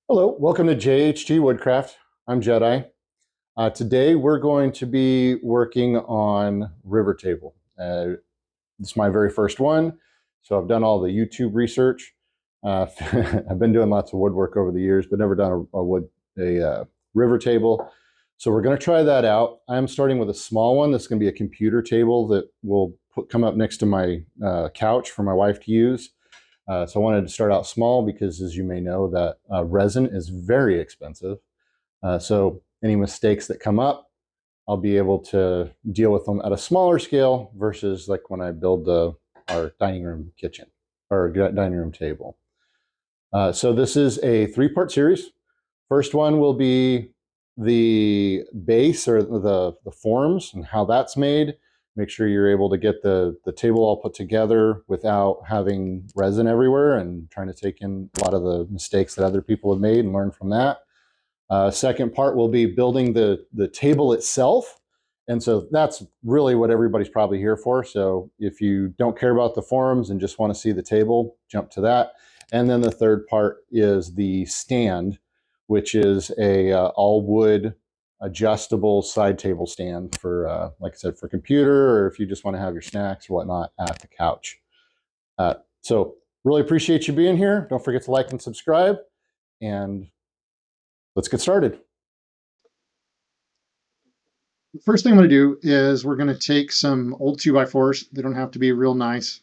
Hello, welcome to JHGWoodCraft. I'm Jedi. Today we're going to be working on river table. It's my very first one, so I've done all the YouTube research. I've been doing lots of woodwork over the years, but never done a river table. So we're going to try that out. I'm starting with a small one. That's going to be a computer table that will come up next to my couch for my wife to use. So I wanted to start out small because, as you may know, that resin is very expensive. So any mistakes that come up, I'll be able to deal with them at a smaller scale versus like when I build our dining room kitchen or dining room table. So this is a three-part series. First one will be the base or the forms and how that's made. Make sure you're able to get the table all put together without having resin everywhere and trying to take in a lot of the mistakes that other people have made and learn from that. Second part will be building the table itself. And so that's really what everybody's probably here for. So if you don't care about the forums and just want to see the table, jump to that. And then the third part is the stand, which is a all wood adjustable side table stand for, like I said, for computer, or if you just want to have your snacks or whatnot at the couch. So really appreciate you being here. Don't forget to like and subscribe, and let's get started. The first thing I'm going to do is we're going to take some old 2x4s. They don't have to be real nice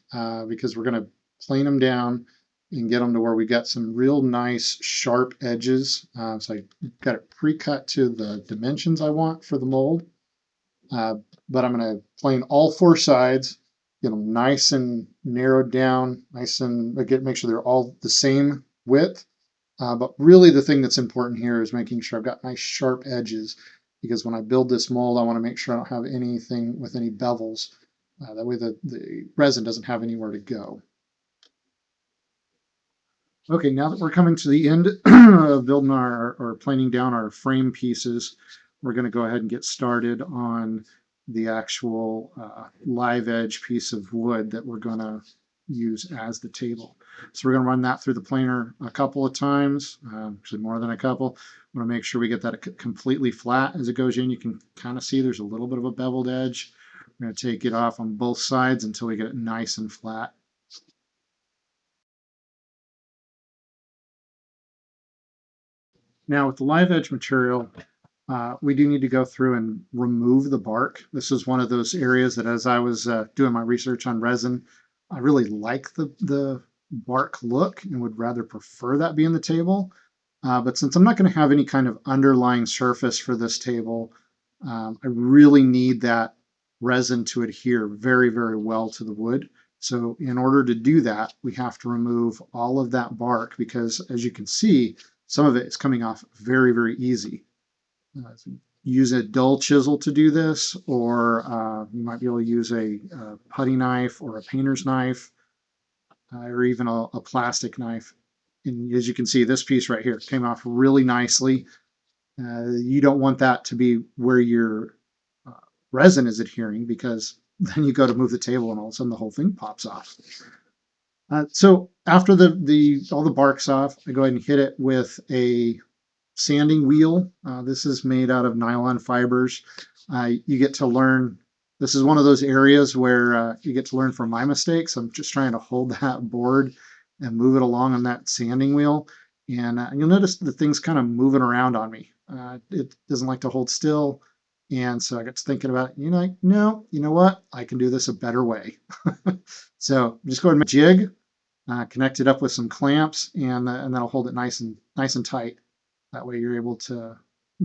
because we're going to plane them down and get them to where we got some real nice sharp edges. So I got it pre-cut to the dimensions I want for the mold. But I'm going to plane all four sides, get them nice and narrowed down, nice and make sure they're all the same width. But really the thing that's important here is making sure I've got nice sharp edges, because when I build this mold, I want to make sure I don't have anything with any bevels. That way the resin doesn't have anywhere to go. Okay, now that we're coming to the end of building or planing down our frame pieces, we're going to go ahead and get started on the actual live edge piece of wood that we're going to use as the table. So we're going to run that through the planer a couple of times, actually more than a couple. I want to make sure we get that completely flat as it goes in. You can kind of see there's a little bit of a beveled edge. We're going to take it off on both sides until we get it nice and flat. Now with the live edge material, we do need to go through and remove the bark. This is one of those areas that, as I was doing my research on resin, I really like the bark look and would rather prefer that be in the table. But since I'm not going to have any kind of underlying surface for this table, I really need that resin to adhere very, very well to the wood. So in order to do that, we have to remove all of that bark because, as you can see, some of it is coming off very, very easy. Use a dull chisel to do this, or you might be able to use a putty knife or a painter's knife, or even a plastic knife. And as you can see, this piece right here came off really nicely. You don't want that to be where your resin is adhering, because then you go to move the table and all of a sudden the whole thing pops off. So after all the bark's off, I go ahead and hit it with a sanding wheel. This is made out of nylon fibers. You get to learn. This is one of those areas where you get to learn from my mistakes. I'm just trying to hold that board and move it along on that sanding wheel. And you'll notice the thing's kind of moving around on me. It doesn't like to hold still. And so I got to thinking about it. No, you know what? I can do this a better way. So just go ahead and make a jig, connect it up with some clamps, and that'll hold it nice and tight. That way you're able to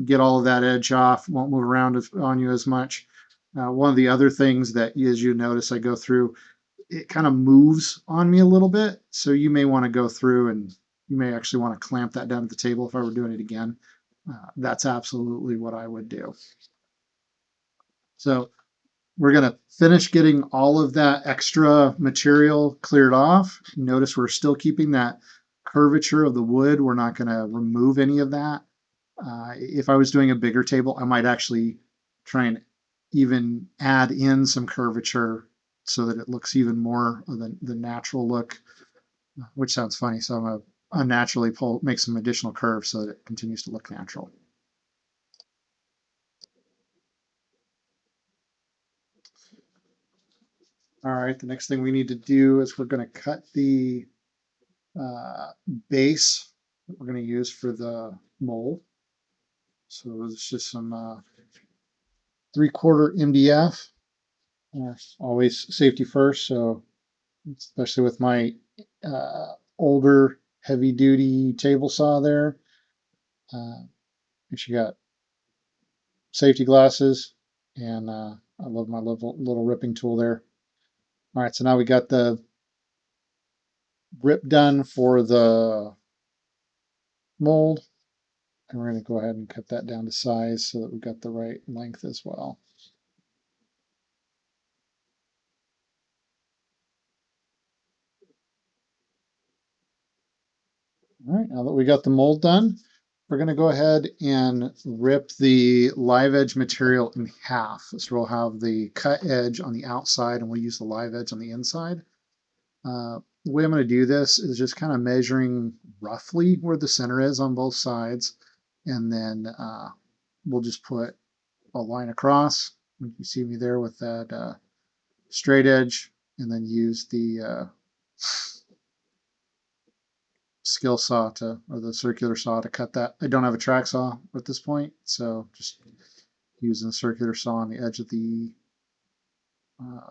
get all of that edge off, won't move around on you as much. One of the other things that, as you notice, I go through, it kind of moves on me a little bit. So you may want to go through and you may actually want to clamp that down at the table if I were doing it again. That's absolutely what I would do. So we're going to finish getting all of that extra material cleared off. Notice we're still keeping that curvature of the wood. We're not going to remove any of that. If I was doing a bigger table, I might actually try and even add in some curvature so that it looks even more of the natural look, which sounds funny. So I'm unnaturally make some additional curves so that it continues to look natural. All right, the next thing we need to do is we're going to cut the base that we're going to use for the mold. So it's just some 3/4 MDF. Always safety first, so especially with my older heavy duty table saw there. Make sure you got safety glasses, and I love my little ripping tool there. All right, so now we got the rip done for the mold, and we're going to go ahead and cut that down to size so that we've got the right length as well. All right, now that we got the mold done, we're going to go ahead and rip the live edge material in half. So we'll have the cut edge on the outside and we'll use the live edge on the inside. The way I'm going to do this is just kind of measuring roughly where the center is on both sides, and then we'll just put a line across. You see me there with that straight edge, and then use the skill saw or the circular saw to cut that. I don't have a track saw at this point, so just using the circular saw on the edge of the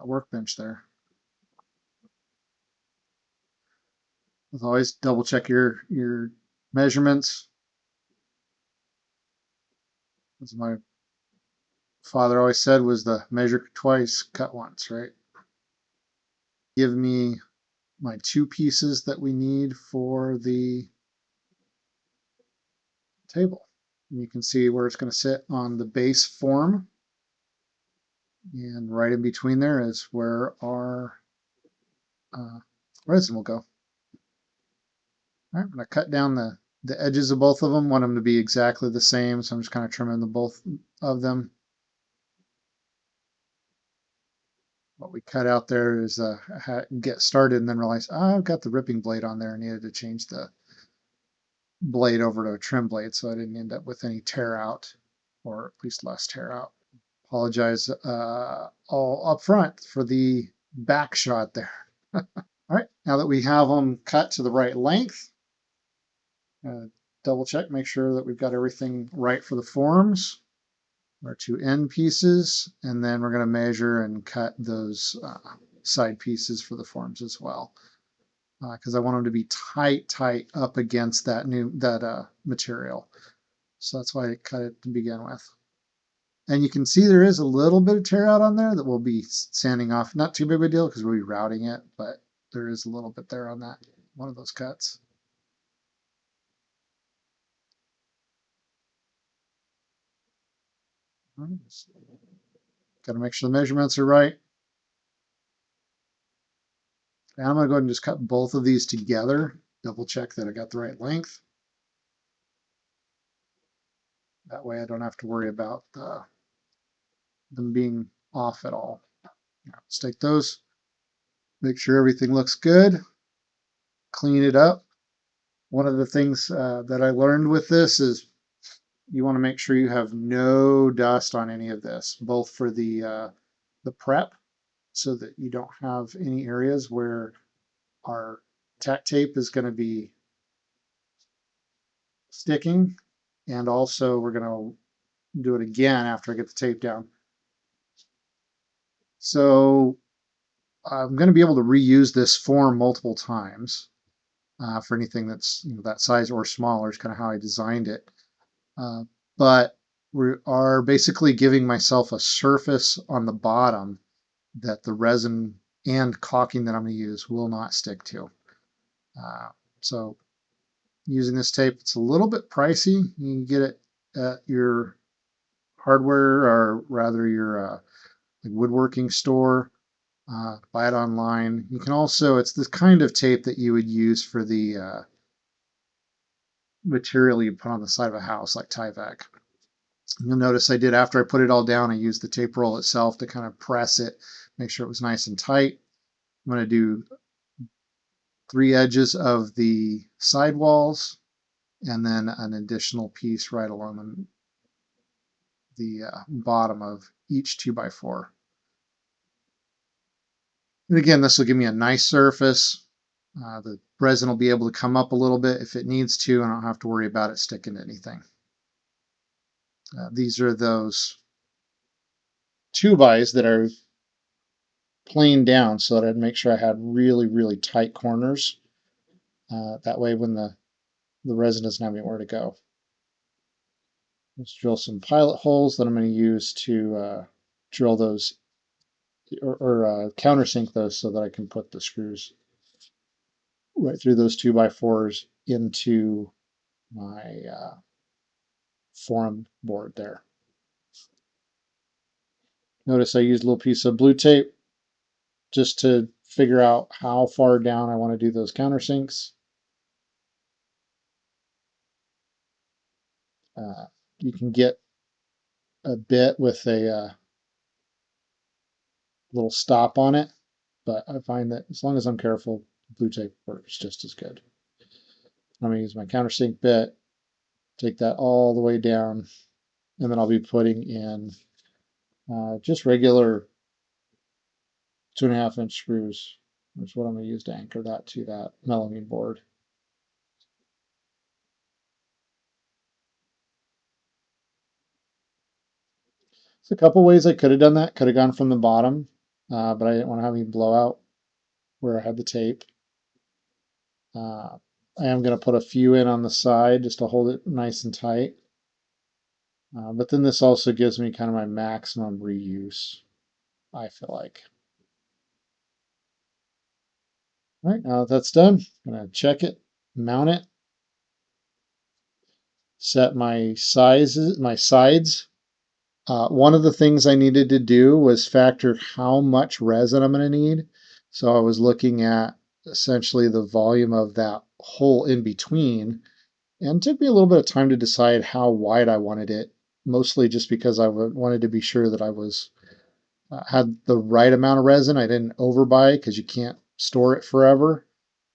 workbench there. As always, double check your measurements. As my father always said, was the measure twice, cut once, right? Give me my 2 pieces that we need for the table. And you can see where it's going to sit on the base form. And right in between there is where our resin will go. All right, I'm going to cut down the edges of both of them. Want them to be exactly the same, so I'm just kind of trimming the both of them. What we cut out there is get started and then realize, oh, I've got the ripping blade on there. I needed to change the blade over to a trim blade so I didn't end up with any tear out, or at least less tear out. Apologize all up front for the back shot there. All right, now that we have them cut to the right length, double check, make sure that we've got everything right for the forms, our 2 end pieces, and then we're going to measure and cut those side pieces for the forms as well, because I want them to be tight up against that material. So that's why I cut it to begin with. And you can see there is a little bit of tear out on there that we'll be sanding off. Not too big of a deal because we'll be routing it, but there is a little bit there on that one of those cuts. Got to make sure the measurements are right. And I'm going to go ahead and just cut both of these together. Double check that I got the right length. That way I don't have to worry about them being off at all. Let's take those, make sure everything looks good, clean it up. One of the things that I learned with this is you want to make sure you have no dust on any of this, both for the prep, so that you don't have any areas where our tack tape is going to be sticking, and also we're going to do it again after I get the tape down. So I'm going to be able to reuse this form multiple times for anything that's that size or smaller is kind of how I designed it. But we are basically giving myself a surface on the bottom that the resin and caulking that I'm going to use will not stick to. So using this tape, it's a little bit pricey. You can get it at your hardware, or rather your woodworking store. Buy it online. You can also, it's the kind of tape that you would use for the material you put on the side of a house, like Tyvek. You'll notice I did, after I put it all down, I used the tape roll itself to kind of press it, make sure it was nice and tight. I'm going to do 3 edges of the sidewalls, and then an additional piece right along the bottom of each 2x4. And again, this will give me a nice surface. The resin will be able to come up a little bit if it needs to, and I don't have to worry about it sticking to anything. These are those 2x that are planed down so that I'd make sure I had really, really tight corners. That way when the resin doesn't have anywhere to go. Let's drill some pilot holes that I'm going to use to drill those or countersink those so that I can put the screws right through those 2x4s into my form board there. Notice I used a little piece of blue tape just to figure out how far down I want to do those countersinks. You can get a bit with a little stop on it, but I find that as long as I'm careful, blue tape works just as good. I'm going to use my countersink bit, take that all the way down, and then I'll be putting in just regular 2.5-inch screws, which is what I'm going to use to anchor that to that melamine board. There's a couple ways I could have done that. Could have gone from the bottom, but I didn't want to have any blowout where I had the tape. I am going to put a few in on the side just to hold it nice and tight. But then this also gives me kind of my maximum reuse, I feel like. All right, now that that's done, I'm going to check it, mount it, set my sizes, my sides. One of the things I needed to do was factor how much resin I'm going to need. So I was looking at essentially the volume of that hole in between, and it took me a little bit of time to decide how wide I wanted it, mostly just because I wanted to be sure that I was had the right amount of resin. I didn't overbuy because you can't store it forever.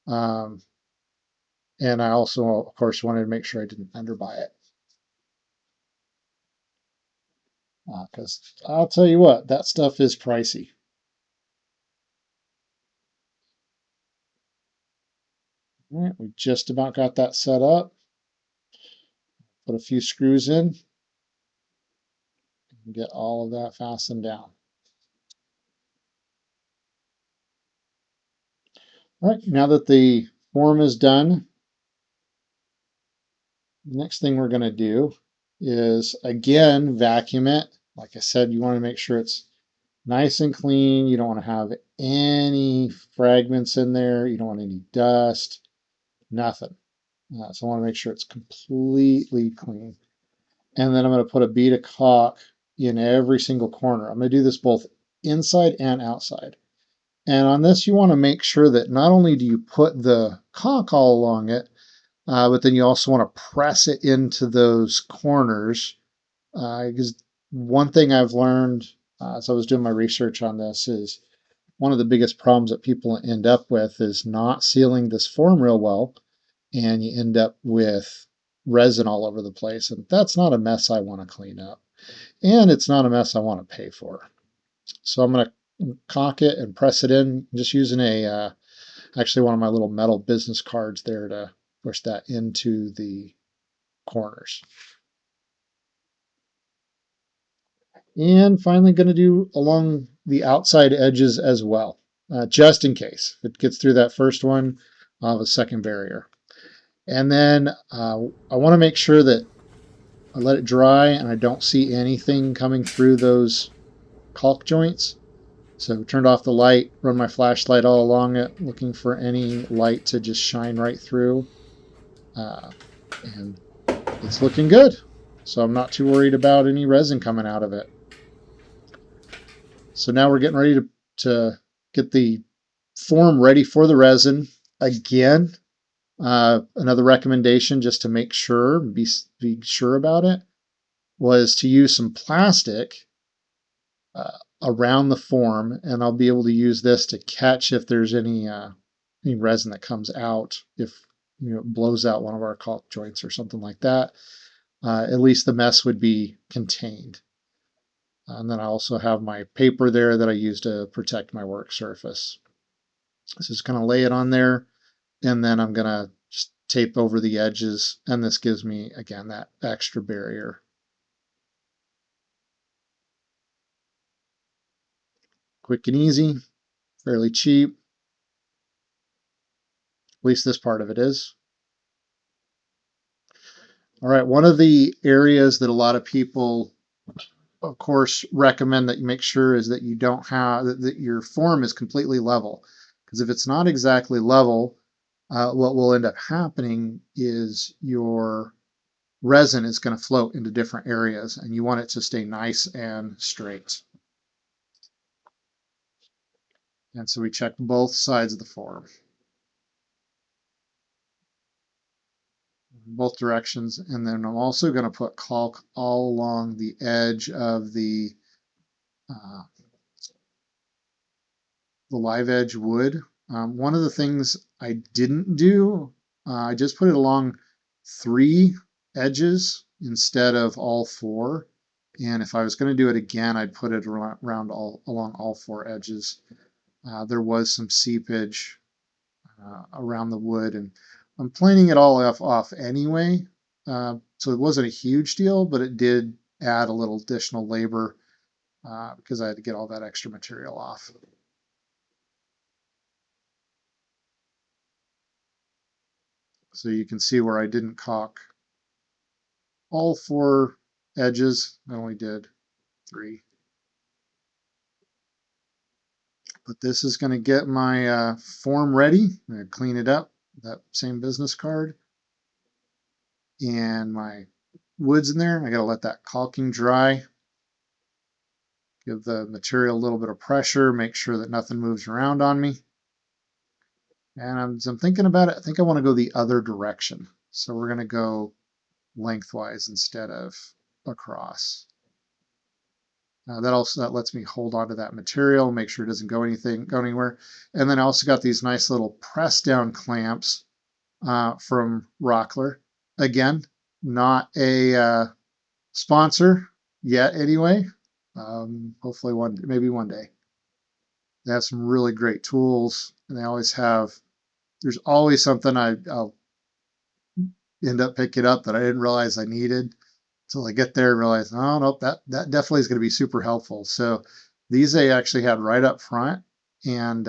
And I also, of course, wanted to make sure I didn't underbuy it. Because I'll tell you what, that stuff is pricey. All right, we just about got that set up. Put a few screws in and get all of that fastened down. All right, now that the form is done, the next thing we're going to do is, again, vacuum it. Like I said, you want to make sure it's nice and clean. You don't want to have any fragments in there. You don't want any dust, nothing. So I want to make sure it's completely clean. And then I'm going to put a bead of caulk in every single corner. I'm going to do this both inside and outside. And on this, you want to make sure that not only do you put the caulk all along it, but then you also want to press it into those corners. Because one thing I've learned as I was doing my research on this is one of the biggest problems that people end up with is not sealing this form real well, and you end up with resin all over the place. And that's not a mess I want to clean up. And it's not a mess I want to pay for. So I'm going to caulk it and press it in, just using actually one of my little metal business cards there to push that into the corners. And finally going to do along the outside edges as well, just in case. If it gets through that first one, I'll have a second barrier. And then I want to make sure that I let it dry and I don't see anything coming through those caulk joints. So turned off the light, run my flashlight all along it, looking for any light to just shine right through. And it's looking good. So I'm not too worried about any resin coming out of it. So now we're getting ready to get the form ready for the resin. Again, another recommendation just to make sure, be sure about it, was to use some plastic around the form, and I'll be able to use this to catch if there's any any resin that comes out if it blows out one of our caulk joints or something like that. At least the mess would be contained. And then I also have my paper there that I use to protect my work surface. So just going to lay it on there, and then I'm going to just tape over the edges, and this gives me, again, that extra barrier. Quick and easy, fairly cheap. At least this part of it is. All right, one of the areas that a lot of people, of course, recommend that you make sure is that you don't have, that your form is completely level. Because if it's not exactly level, what will end up happening is your resin is going to float into different areas, and you want it to stay nice and straight. And so we check both sides of the form, both directions, and then I'm also going to put caulk all along the edge of the live edge wood. One of the things I didn't do, I just put it along 3 edges instead of all 4. And if I was going to do it again, I'd put it around along all 4 edges. There was some seepage around the wood, and I'm planing it all off anyway. So it wasn't a huge deal, but it did add a little additional labor because I had to get all that extra material off. So you can see where I didn't caulk all 4 edges. I only did 3. But this is going to get my form ready. I'm going to clean it up, that same business card. And my wood's in there. I got to let that caulking dry. Give the material a little bit of pressure, make sure that nothing moves around on me. And as I'm thinking about it, I think I want to go the other direction. So we're going to go lengthwise instead of across. That lets me hold on to that material, make sure it doesn't go anywhere. And then I also got these nice little press down clamps from Rockler. Again, not a sponsor yet anyway. Hopefully maybe one day. They have some really great tools, and they always have, there's always something I'll end up picking up that I didn't realize I needed until I get there and realize, oh, nope, that definitely is going to be super helpful. So these they actually had right up front, and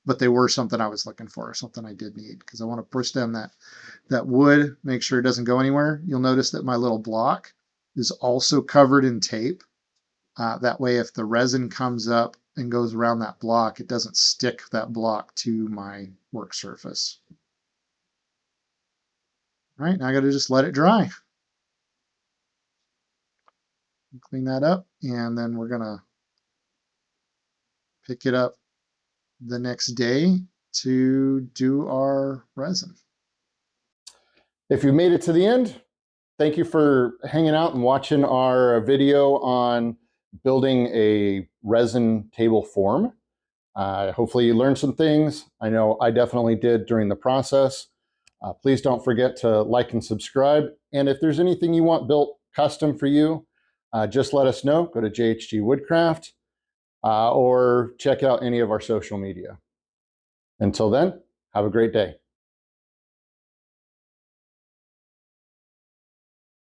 but they were something I was looking for, something I did need, because I want to push down that wood, make sure it doesn't go anywhere. You'll notice that my little block is also covered in tape. That way, if the resin comes up and goes around that block, it doesn't stick that block to my work surface. All right, now I got to just let it dry. Clean that up, and then we're gonna pick it up the next day to do our resin. If you made it to the end, thank you for hanging out and watching our video on building a resin table form. Hopefully you learned some things. I know I definitely did during the process. Please don't forget to like and subscribe. And if there's anything you want built custom for you, just let us know. Go to JHGWoodCraft or check out any of our social media. Until then, have a great day.